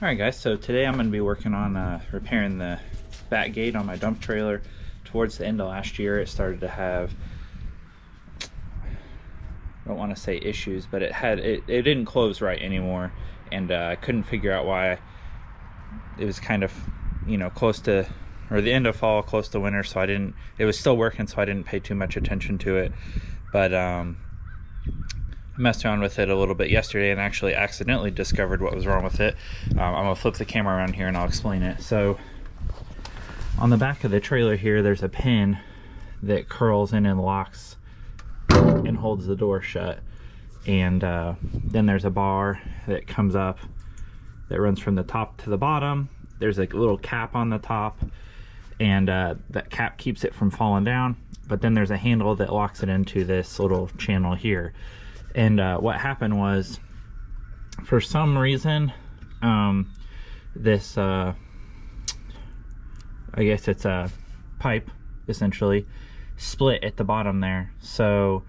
Alright guys, so today I'm going to be working on repairing the back gate on my dump trailer. Towards the end of last year it started to have, I don't want to say issues, but it didn't close right anymore, and I couldn't figure out why. It was kind of, you know, close to, or the end of fall, close to winter, so it was still working, so I didn't pay too much attention to it. But I messed around with it a little bit yesterday and actually accidentally discovered what was wrong with it. I'm gonna flip the camera around here and I'll explain it. So on the back of the trailer here, there's a pin that curls in and locks and holds the door shut, and then there's a bar that comes up that runs from the top to the bottom. There's like a little cap on the top, and that cap keeps it from falling down, but then there's a handle that locks it into this little channel here. And what happened was, for some reason, this I guess it's a pipe essentially split at the bottom there. So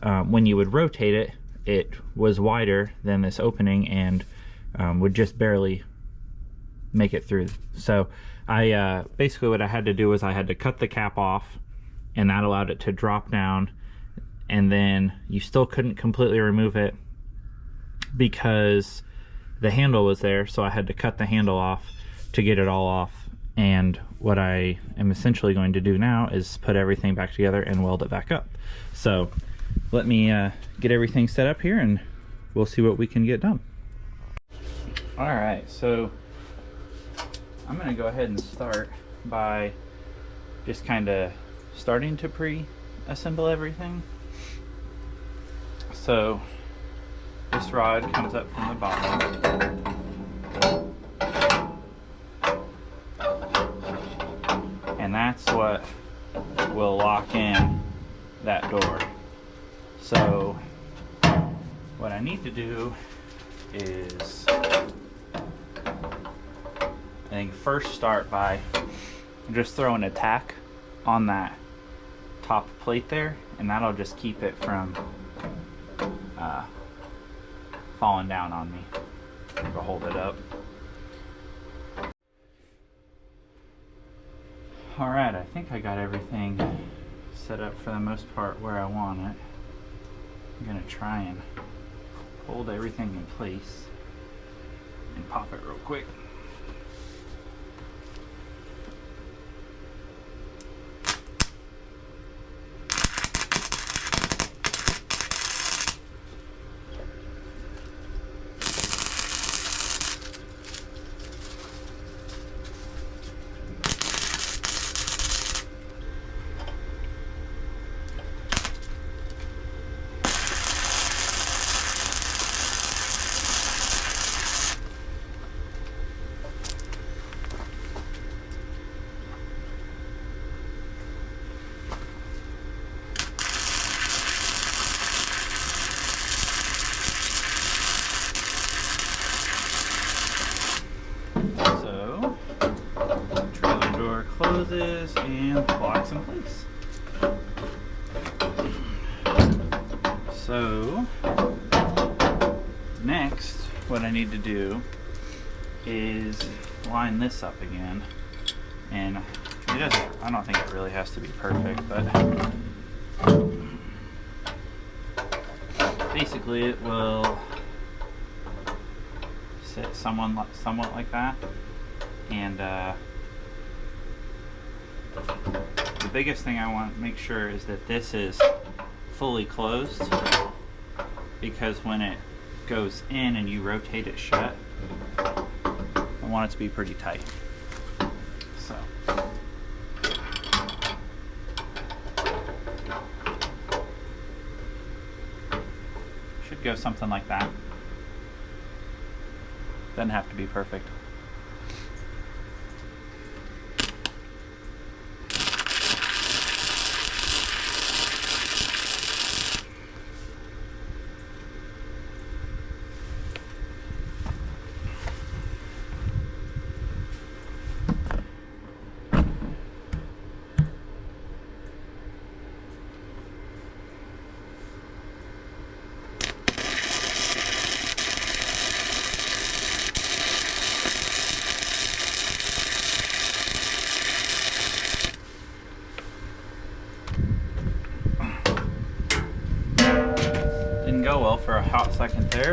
when you would rotate it, it was wider than this opening and would just barely make it through. So I basically what I had to do was I had to cut the cap off, and that allowed it to drop down. And then you still couldn't completely remove it because the handle was there, so I had to cut the handle off to get it all off. And what I am essentially going to do now is put everything back together and weld it back up. So let me get everything set up here and we'll see what we can get done. Alright, so I'm going to go ahead and start by just kind of starting to pre-assemble everything. So this rod comes up from the bottom, and that's what will lock in that door. So what I need to do is, I think, first start by just throwing a tack on that top plate there, and that'll just keep it from falling down on me to hold it up. Alright, I think I got everything set up for the most part where I want it. I'm gonna try and hold everything in place and pop it real quick. Closes and locks in place. So next, what I need to do is line this up again, and it doesn't, I don't think it really has to be perfect, but basically it will sit somewhat like that. And the biggest thing I want to make sure is that this is fully closed, because when it goes in and you rotate it shut, I want it to be pretty tight. So should go something like that. Doesn't have to be perfect.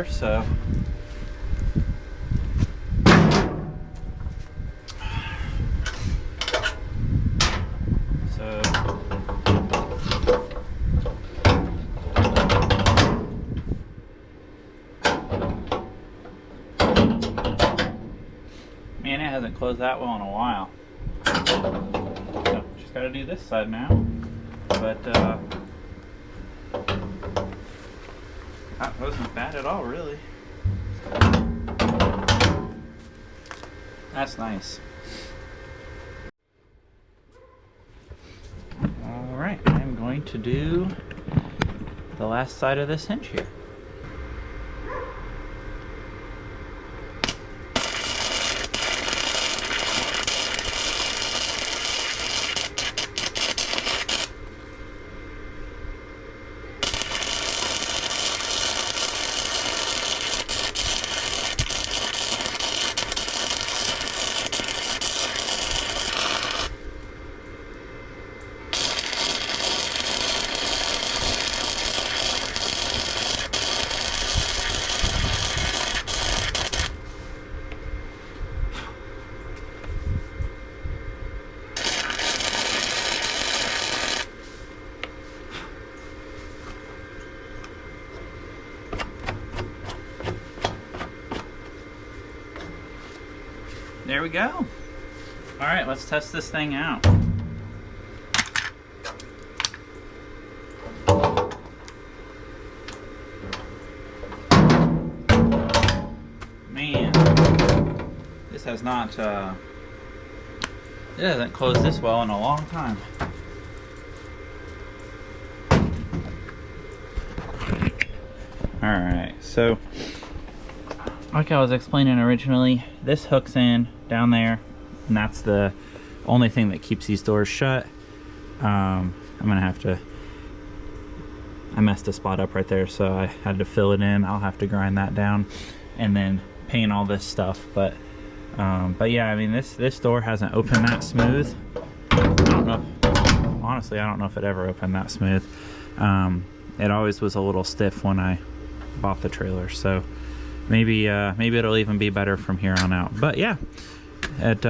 here, so man, it hasn't closed that well in a while. So just gotta do this side now. But that wasn't bad at all, really. That's nice. Alright, I'm going to do the last side of this hinge here. There we go. All right, let's test this thing out. Man, this has not, it hasn't closed this well in a long time. All right, so like I was explaining originally, this hooks in down there, and that's the only thing that keeps these doors shut. I'm gonna have to, I messed a spot up right there, so I had to fill it in. I'll have to grind that down and then paint all this stuff. But yeah, I mean, this door hasn't opened that smooth. I don't know if, honestly, I don't know if it ever opened that smooth. It always was a little stiff when I bought the trailer, so maybe it'll even be better from here on out. But yeah, it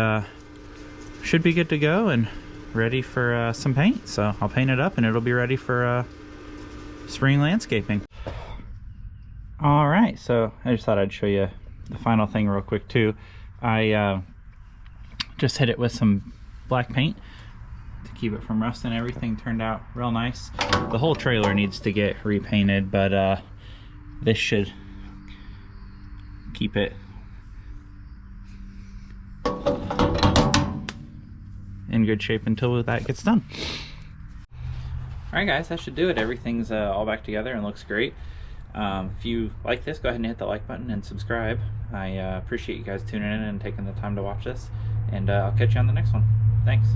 should be good to go and ready for some paint. So I'll paint it up and it'll be ready for spring landscaping. All right, so I just thought I'd show you the final thing real quick too. I just hit it with some black paint to keep it from rusting. Everything turned out real nice. The whole trailer needs to get repainted, but this should keep it in good shape until that gets done. Alright guys, that should do it. Everything's all back together and looks great. If you like this, go ahead and hit the like button and subscribe. I appreciate you guys tuning in and taking the time to watch this, and I'll catch you on the next one. Thanks.